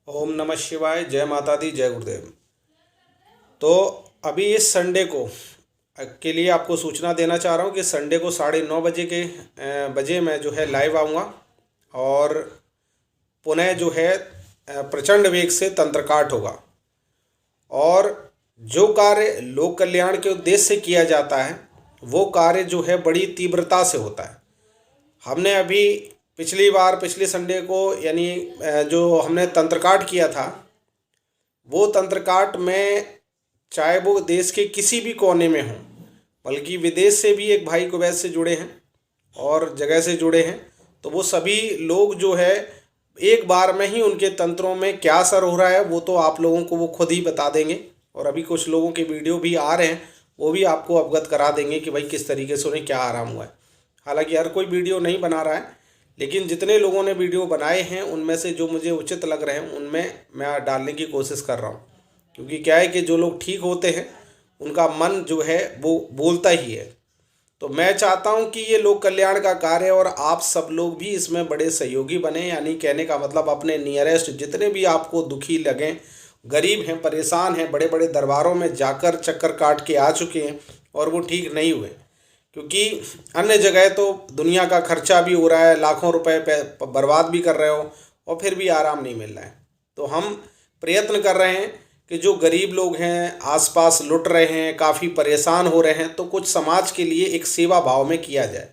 ओम नमः शिवाय। जय माता दी, जय गुरुदेव। तो अभी इस संडे को के लिए आपको सूचना देना चाह रहा हूँ कि संडे को 9:30 बजे मैं जो है लाइव आऊँगा और पुनः जो है प्रचंड वेग से तंत्रकाट होगा। और जो कार्य लोक कल्याण के उद्देश्य से किया जाता है वो कार्य जो है बड़ी तीव्रता से होता है। हमने अभी पिछली संडे को यानी जो हमने तंत्रकाट किया था, वो तंत्रकाट में चाहे वो देश के किसी भी कोने में हों, बल्कि विदेश से भी एक भाई कुवैत से जुड़े हैं और जगह से जुड़े हैं, तो वो सभी लोग जो है एक बार में ही उनके तंत्रों में क्या असर हो रहा है वो तो आप लोगों को वो खुद ही बता देंगे। और अभी कुछ लोगों के वीडियो भी आ रहे हैं, वो भी आपको अवगत करा देंगे कि भाई किस तरीके से उन्हें क्या आराम हुआ है। हालांकि हर कोई वीडियो नहीं बना रहा है, लेकिन जितने लोगों ने वीडियो बनाए हैं उनमें से जो मुझे उचित लग रहे हैं उनमें मैं डालने की कोशिश कर रहा हूँ। क्योंकि क्या है कि जो लोग ठीक होते हैं उनका मन जो है वो बोलता ही है। तो मैं चाहता हूं कि ये लोक कल्याण का कार्य और आप सब लोग भी इसमें बड़े सहयोगी बने। यानी कहने का मतलब अपने नियरेस्ट जितने भी आपको दुखी लगें, गरीब हैं, परेशान हैं, बड़े बड़े दरबारों में जाकर चक्कर काट के आ चुके हैं और वो ठीक नहीं हुए, क्योंकि अन्य जगह तो दुनिया का खर्चा भी हो रहा है, लाखों रुपए बर्बाद भी कर रहे हो और फिर भी आराम नहीं मिल रहा है। तो हम प्रयत्न कर रहे हैं कि जो गरीब लोग हैं आसपास लुट रहे हैं, काफ़ी परेशान हो रहे हैं, तो कुछ समाज के लिए एक सेवा भाव में किया जाए।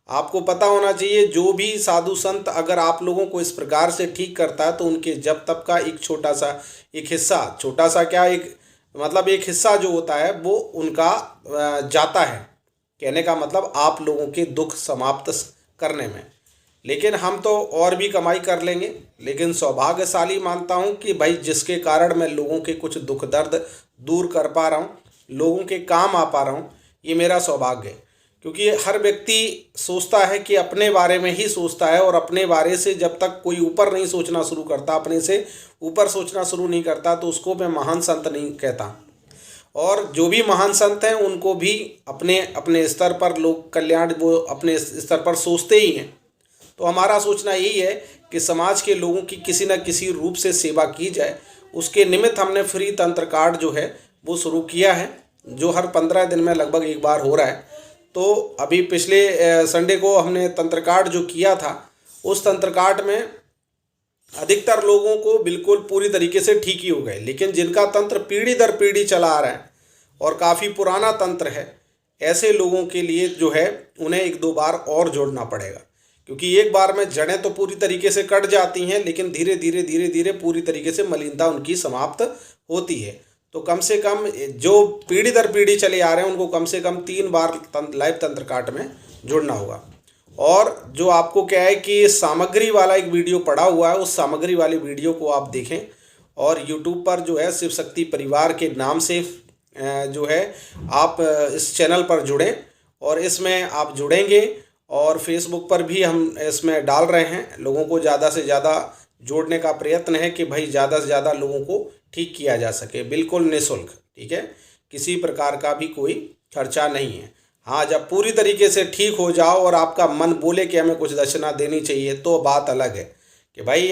आपको पता होना चाहिए जो भी साधु संत अगर आप लोगों को इस प्रकार से ठीक करता है तो उनके जब तब का एक छोटा सा एक हिस्सा, छोटा सा क्या, एक मतलब एक हिस्सा जो होता है वो उनका जाता है। कहने का मतलब आप लोगों के दुख समाप्त करने में। लेकिन हम तो और भी कमाई कर लेंगे, लेकिन सौभाग्यशाली मानता हूँ कि भाई जिसके कारण मैं लोगों के कुछ दुख दर्द दूर कर पा रहा हूँ, लोगों के काम आ पा रहा हूँ, ये मेरा सौभाग्य है। क्योंकि हर व्यक्ति सोचता है कि अपने बारे में ही सोचता है और अपने बारे से जब तक कोई ऊपर नहीं सोचना शुरू करता, अपने से ऊपर सोचना शुरू नहीं करता, तो उसको मैं महान संत नहीं कहता। और जो भी महान संत हैं उनको भी अपने अपने स्तर पर लोक कल्याण वो अपने स्तर पर सोचते ही हैं। तो हमारा सोचना यही है कि समाज के लोगों की किसी न किसी रूप से सेवा की जाए। उसके निमित्त हमने फ्री तंत्र कार्ड जो है वो शुरू किया है, जो हर 15 दिन में लगभग एक बार हो रहा है। तो अभी पिछले संडे को हमने तंत्र कार्ड जो किया था, उस तंत्र कार्ड में अधिकतर लोगों को बिल्कुल पूरी तरीके से ठीक ही हो गए। लेकिन जिनका तंत्र पीढ़ी दर पीढ़ी चला आ रहा है और काफ़ी पुराना तंत्र है, ऐसे लोगों के लिए जो है उन्हें एक दो बार और जोड़ना पड़ेगा। क्योंकि एक बार में जड़ें तो पूरी तरीके से कट जाती हैं, लेकिन धीरे धीरे पूरी तरीके से मलिनता उनकी समाप्त होती है। तो कम से कम जो पीढ़ी दर पीढ़ी चले आ रहे हैं उनको कम से कम 3 बार लाइव तंत्र काट में जुड़ना होगा। और जो आपको क्या है कि सामग्री वाला एक वीडियो पड़ा हुआ है, उस सामग्री वाले वीडियो को आप देखें और यूट्यूब पर जो है शिव शक्ति परिवार के नाम से जो है आप इस चैनल पर जुड़ें और इसमें आप जुड़ेंगे। और फेसबुक पर भी हम इसमें डाल रहे हैं, लोगों को ज़्यादा से ज़्यादा जोड़ने का प्रयत्न है कि भाई ज़्यादा से ज़्यादा लोगों को ठीक किया जा सके, बिल्कुल निःशुल्क। ठीक है, किसी प्रकार का भी कोई खर्चा नहीं है। हाँ, जब पूरी तरीके से ठीक हो जाओ और आपका मन बोले कि हमें कुछ दक्षिणा देनी चाहिए तो बात अलग है कि भाई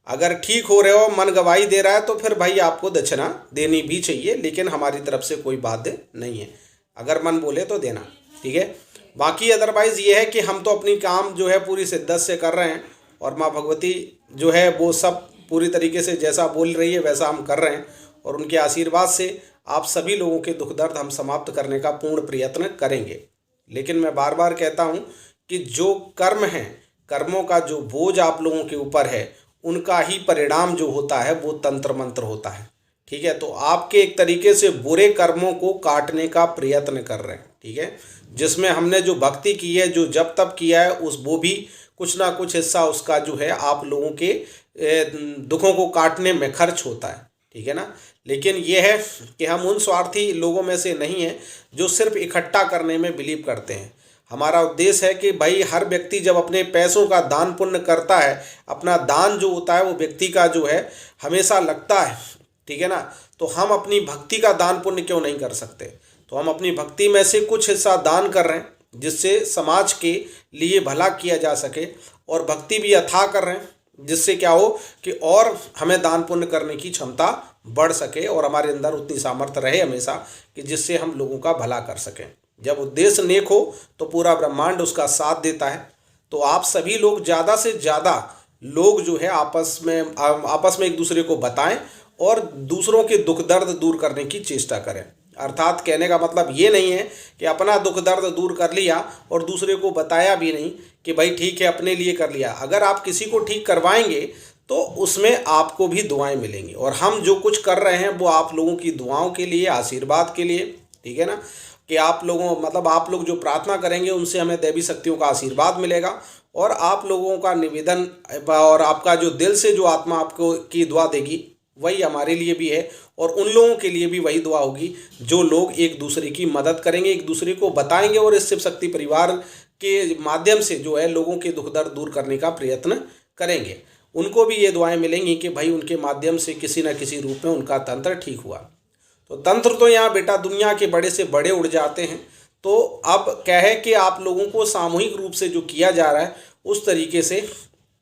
अगर ठीक हो रहे हो, मन गवाही दे रहा है, तो फिर भाई आपको दक्षिणा देनी भी चाहिए, लेकिन हमारी तरफ से कोई बाध्य नहीं है। अगर मन बोले तो देना, ठीक है। बाकी अदरवाइज़ ये है कि हम तो अपनी काम जो है पूरी शिद्दत से कर रहे हैं और माँ भगवती जो है वो सब पूरी तरीके से जैसा बोल रही है वैसा हम कर रहे हैं। और उनके आशीर्वाद से आप सभी लोगों के दुख दर्द हम समाप्त करने का पूर्ण प्रयत्न करेंगे। लेकिन मैं बार बार कहता हूँ कि जो कर्म है, कर्मों का जो बोझ आप लोगों के ऊपर है, उनका ही परिणाम जो होता है वो तंत्र मंत्र होता है। ठीक है, तो आपके एक तरीके से बुरे कर्मों को काटने का प्रयत्न कर रहे हैं। ठीक है, जिसमें हमने जो भक्ति की है, जो जब तब किया है, उस वो भी कुछ ना कुछ हिस्सा उसका जो है आप लोगों के दुखों को काटने में खर्च होता है। ठीक है ना। लेकिन ये है कि हम उन स्वार्थी लोगों में से नहीं हैं जो सिर्फ इकट्ठा करने में बिलीव करते हैं। हमारा उद्देश्य है कि भाई हर व्यक्ति जब अपने पैसों का दान पुण्य करता है, अपना दान जो होता है वो व्यक्ति का जो है हमेशा लगता है। ठीक है ना। तो हम अपनी भक्ति का दान पुण्य क्यों नहीं कर सकते। तो हम अपनी भक्ति में से कुछ हिस्सा दान कर रहे हैं जिससे समाज के लिए भला किया जा सके, और भक्ति भी अथाह कर रहे हैं। जिससे क्या हो कि और हमें दान पुण्य करने की क्षमता बढ़ सके और हमारे अंदर उतनी सामर्थ्य रहे हमेशा कि जिससे हम लोगों का भला कर सकें। जब उद्देश्य नेक हो तो पूरा ब्रह्मांड उसका साथ देता है। तो आप सभी लोग ज़्यादा से ज़्यादा लोग जो है आपस में एक दूसरे को बताएं और दूसरों के दुख दर्द दूर करने की चेष्टा करें। अर्थात कहने का मतलब ये नहीं है कि अपना दुख दर्द दूर कर लिया और दूसरे को बताया भी नहीं कि भाई ठीक है अपने लिए कर लिया। अगर आप किसी को ठीक करवाएंगे तो उसमें आपको भी दुआएं मिलेंगी, और हम जो कुछ कर रहे हैं वो आप लोगों की दुआओं के लिए, आशीर्वाद के लिए, ठीक है ना, कि आप लोग जो प्रार्थना करेंगे उनसे हमें दैवी शक्तियों का आशीर्वाद मिलेगा। और आप लोगों का निवेदन और आपका जो दिल से जो आत्मा आपको की दुआ देगी वही हमारे लिए भी है, और उन लोगों के लिए भी वही दुआ होगी जो लोग एक दूसरे की मदद करेंगे, एक दूसरे को बताएंगे और इस शिव शक्ति परिवार के माध्यम से जो है लोगों के दुख दर्द दूर करने का प्रयत्न करेंगे। उनको भी ये दुआएं मिलेंगी कि भाई उनके माध्यम से किसी न किसी रूप में उनका तंत्र ठीक हुआ। तो तंत्र तो यहाँ बेटा दुनिया के बड़े से बड़े उड़ जाते हैं। तो अब क्या है कि आप लोगों को सामूहिक रूप से जो किया जा रहा है उस तरीके से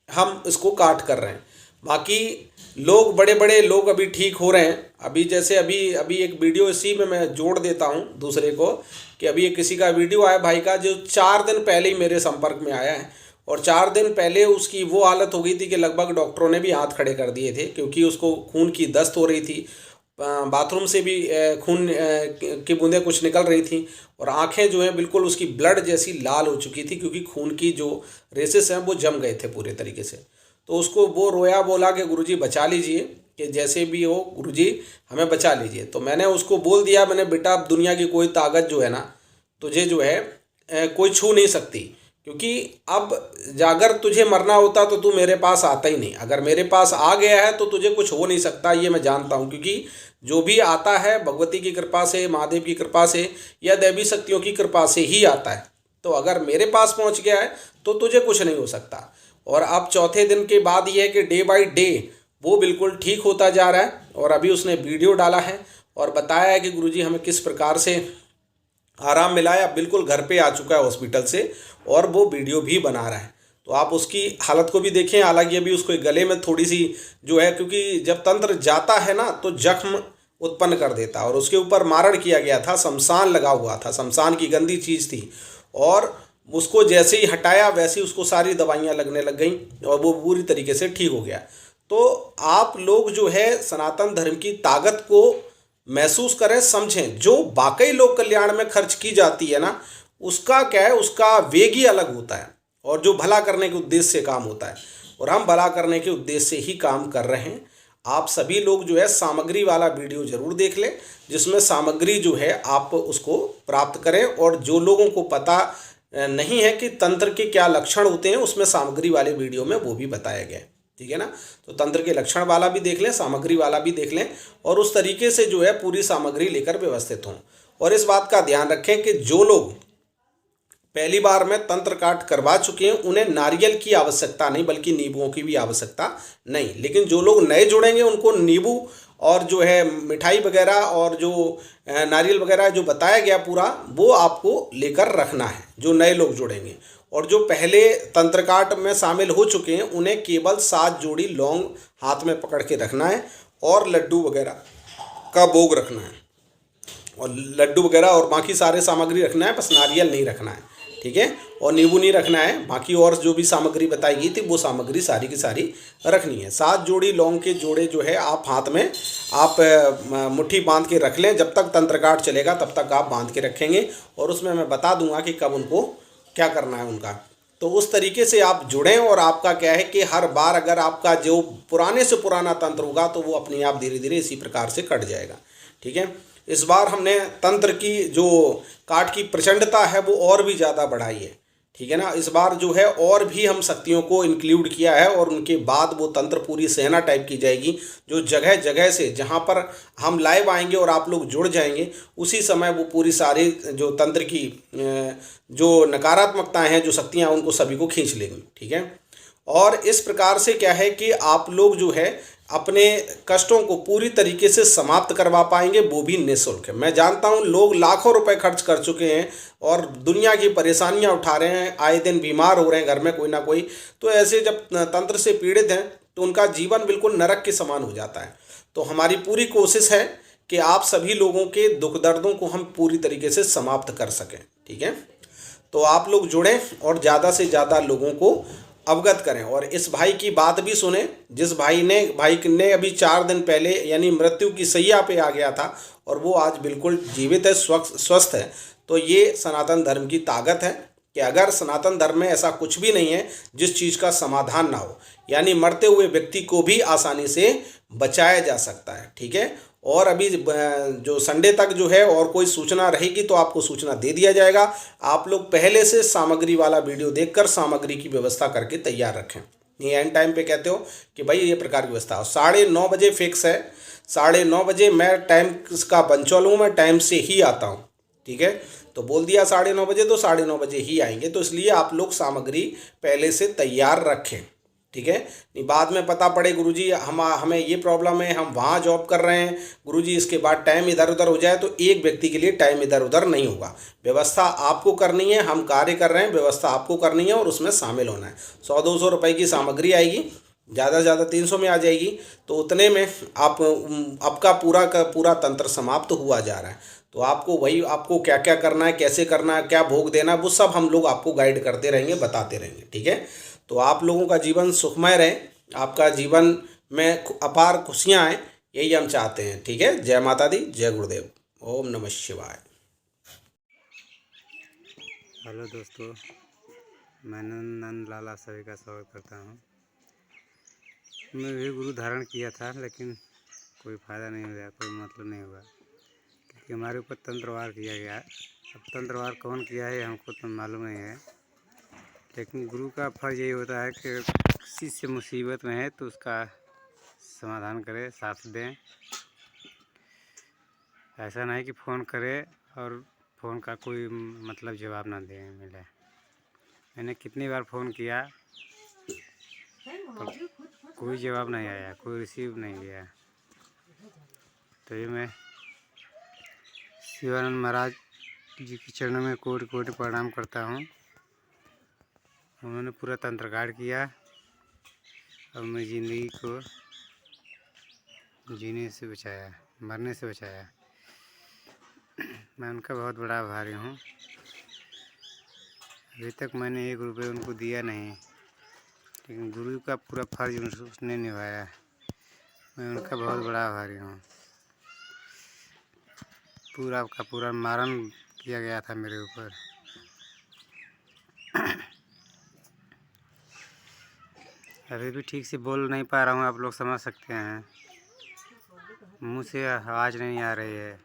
हम इसको काट कर रहे हैं। बाकी लोग बड़े बड़े लोग अभी ठीक हो रहे हैं। अभी जैसे अभी एक वीडियो इसी में मैं जोड़ देता हूँ दूसरे को, कि अभी एक किसी का वीडियो आया भाई का जो 4 दिन पहले ही मेरे संपर्क में आया है, और 4 दिन पहले उसकी वो हालत हो गई थी कि लगभग डॉक्टरों ने भी हाथ खड़े कर दिए थे, क्योंकि उसको खून की दस्त हो रही थी, बाथरूम से भी खून की बूंदें कुछ निकल रही थी, और आंखें जो हैं बिल्कुल उसकी ब्लड जैसी लाल हो चुकी थी, क्योंकि खून की जो रेसेस हैं वो जम गए थे पूरे तरीके से। तो उसको वो रोया, बोला कि गुरुजी बचा लीजिए, कि जैसे भी हो गुरुजी हमें बचा लीजिए। तो मैंने उसको बोल दिया, मैंने बेटा अब दुनिया की कोई ताकत जो है ना तुझे जो है कोई छू नहीं सकती, क्योंकि अब अगर तुझे मरना होता तो तू मेरे पास आता ही नहीं। अगर मेरे पास आ गया है तो तुझे कुछ हो नहीं सकता, ये मैं जानता हूँ, क्योंकि जो भी आता है भगवती की कृपा से, महादेव की कृपा से या दैवी शक्तियों की कृपा से ही आता है। तो अगर मेरे पास पहुँच गया है तो तुझे कुछ नहीं हो सकता। और अब चौथे दिन के बाद ये है कि डे बाय डे वो बिल्कुल ठीक होता जा रहा है, और अभी उसने वीडियो डाला है और बताया है कि गुरुजी हमें किस प्रकार से आराम मिला है। अब बिल्कुल घर पे आ चुका है हॉस्पिटल से, और वो वीडियो भी बना रहा है। तो आप उसकी हालत को भी देखें। हालांकि अभी उसको गले में थोड़ी सी जो है, क्योंकि जब तंत्र जाता है ना तो जख्म उत्पन्न कर देता है, और उसके ऊपर मारण किया गया था, शमशान लगा हुआ था, शमशान की गंदी चीज़ थी, और उसको जैसे ही हटाया वैसे ही उसको सारी दवाइयाँ लगने लग गई और वो पूरी तरीके से ठीक हो गया। तो आप लोग जो है सनातन धर्म की ताकत को महसूस करें, समझें। जो वाकई लोक कल्याण में खर्च की जाती है ना, उसका क्या है, उसका वेग ही अलग होता है, और जो भला करने के उद्देश्य से काम होता है, और हम भला करने के उद्देश्य से ही काम कर रहे हैं। आप सभी लोग जो है सामग्री वाला वीडियो जरूर देख लें, जिसमें सामग्री जो है आप उसको प्राप्त करें। और जो लोगों को पता नहीं है कि तंत्र के क्या लक्षण होते हैं, उसमें सामग्री वाले वीडियो में वो भी बताया गया है, ठीक है ना। तो तंत्र के लक्षण वाला भी देख लें, सामग्री वाला भी देख लें, और उस तरीके से जो है पूरी सामग्री लेकर व्यवस्थित हों। और इस बात का ध्यान रखें कि जो लोग पहली बार में तंत्र काट करवा चुके हैं उन्हें नारियल की आवश्यकता नहीं, बल्कि नींबुओं की भी आवश्यकता नहीं। लेकिन जो लोग नए जुड़ेंगे उनको नींबू और जो है मिठाई वगैरह और जो नारियल वगैरह जो बताया गया पूरा, वो आपको लेकर रखना है, जो नए लोग जुड़ेंगे। और जो पहले तंत्रकाट में शामिल हो चुके हैं उन्हें केवल 7 जोड़ी लौंग हाथ में पकड़ के रखना है, और लड्डू वगैरह का भोग रखना है, और लड्डू वगैरह और बाकी सारे सामग्री रखना है, बस नारियल नहीं रखना है, ठीक है, और नींबू नहीं रखना है। बाकी और जो भी सामग्री बताई गई थी वो सामग्री सारी की सारी रखनी है। 7 जोड़ी लौंग के जोड़े जो है आप हाथ में आप मुट्ठी बांध के रख लें। जब तक तंत्रकाट चलेगा तब तक आप बांध के रखेंगे, और उसमें मैं बता दूंगा कि कब उनको क्या करना है उनका। तो उस तरीके से आप जुड़ें, और आपका क्या है कि हर बार अगर आपका जो पुराने से पुराना तंत्र होगा तो वो अपने आप धीरे धीरे इसी प्रकार से कट जाएगा, ठीक है। इस बार हमने तंत्र की जो काट की प्रचंडता है वो और भी ज़्यादा बढ़ाई है, ठीक है ना। इस बार जो है और भी हम शक्तियों को इंक्लूड किया है, और उनके बाद वो तंत्र पूरी सेना टाइप की जाएगी, जो जगह जगह से जहाँ पर हम लाइव आएंगे और आप लोग जुड़ जाएंगे उसी समय वो पूरी सारी जो तंत्र की जो नकारात्मकताएं हैं, जो शक्तियाँ, उनको सभी को खींच लेंगी, ठीक है। और इस प्रकार से क्या है कि आप लोग जो है अपने कष्टों को पूरी तरीके से समाप्त करवा पाएंगे, वो भी निःशुल्क। मैं जानता हूँ लोग लाखों रुपए खर्च कर चुके हैं और दुनिया की परेशानियां उठा रहे हैं, आए दिन बीमार हो रहे हैं घर में कोई ना कोई। तो ऐसे जब तंत्र से पीड़ित हैं तो उनका जीवन बिल्कुल नरक के समान हो जाता है। तो हमारी पूरी कोशिश है कि आप सभी लोगों के दुख दर्दों को हम पूरी तरीके से समाप्त कर सकें, ठीक है। तो आप लोग जुड़ें और ज़्यादा से ज़्यादा लोगों को अवगत करें और इस भाई की बात भी सुने जिस भाई ने अभी 4 दिन पहले यानी मृत्यु की सैया पे आ गया था और वो आज बिल्कुल जीवित है, स्वस्थ है। तो ये सनातन धर्म की ताकत है कि अगर सनातन धर्म में ऐसा कुछ भी नहीं है जिस चीज़ का समाधान ना हो, यानी मरते हुए व्यक्ति को भी आसानी से बचाया जा सकता है, ठीक है। और अभी जो संडे तक जो है और कोई सूचना रहेगी तो आपको सूचना दे दिया जाएगा। आप लोग पहले से सामग्री वाला वीडियो देखकर सामग्री की व्यवस्था करके तैयार रखें। ये एंड टाइम पे कहते हो कि भाई ये प्रकार की व्यवस्था हो। 9:30 फिक्स है, 9:30 मैं टाइम का बंचौल हूँ, मैं टाइम से ही आता हूँ, ठीक है। तो बोल दिया 9:30 तो 9:30 ही आएंगे। तो इसलिए आप लोग सामग्री पहले से तैयार रखें, ठीक है। नहीं बाद में पता पड़े गुरुजी हमें ये प्रॉब्लम है, हम वहाँ जॉब कर रहे हैं गुरुजी, इसके बाद टाइम इधर उधर हो जाए, तो एक व्यक्ति के लिए टाइम इधर उधर नहीं होगा। व्यवस्था आपको करनी है, हम कार्य कर रहे हैं, व्यवस्था आपको करनी है और उसमें शामिल होना है। 100-200 रुपये की सामग्री आएगी, ज़्यादा से ज़्यादा 300 में आ जाएगी। तो उतने में आपका पूरा का पूरा तंत्र समाप्त हुआ जा रहा है। तो आपको क्या क्या करना है, कैसे करना है, क्या भोग देना है, वो सब हम लोग आपको गाइड करते रहेंगे, बताते रहेंगे, ठीक है। तो आप लोगों का जीवन सुखमय रहे, आपका जीवन में अपार खुशियाँ आए, यही हम चाहते हैं, ठीक है। जय माता दी, जय गुरुदेव, ओम नमः शिवाय। हेलो दोस्तों, मैं नंद लाला सभी का स्वागत करता हूँ। मैं भी गुरु धारण किया था लेकिन कोई फ़ायदा नहीं हुआ, कोई मतलब नहीं हुआ, क्योंकि हमारे ऊपर तंत्रवार किया गया। अब तंत्रवार कौन किया है हमको तो मालूम नहीं है, लेकिन गुरु का फर्ज यही होता है कि किसी से मुसीबत में है तो उसका समाधान करे, साथ दें। ऐसा नहीं कि फ़ोन करे और फ़ोन का कोई मतलब जवाब ना दे मिले। मैंने कितनी बार फ़ोन किया तो कोई जवाब नहीं आया, कोई रिसीव नहीं किया। तो ये मैं शिवानंद महाराज जी के चरणों में कोटि कोटि प्रणाम करता हूँ। उन्होंने पूरा तंत्र गाइड किया और मैं ज़िंदगी को जीने से बचाया, मरने से बचाया। मैं उनका बहुत बड़ा आभारी हूँ। अभी तक मैंने 1 रुपये उनको दिया नहीं, लेकिन गुरु का पूरा फर्ज उसने निभाया। मैं उनका बहुत बड़ा आभारी हूँ। पूरा का पूरा मारण किया गया था मेरे ऊपर। अभी भी ठीक से बोल नहीं पा रहा हूँ, आप लोग समझ सकते हैं, मुंह से आवाज़ नहीं आ रही है।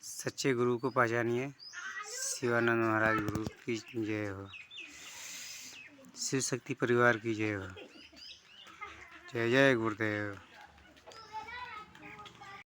सच्चे गुरु को पहचानिए। शिवानंद महाराज गुरु की जय हो, शिव शक्ति परिवार की जय हो। जय जय गुरुदेव।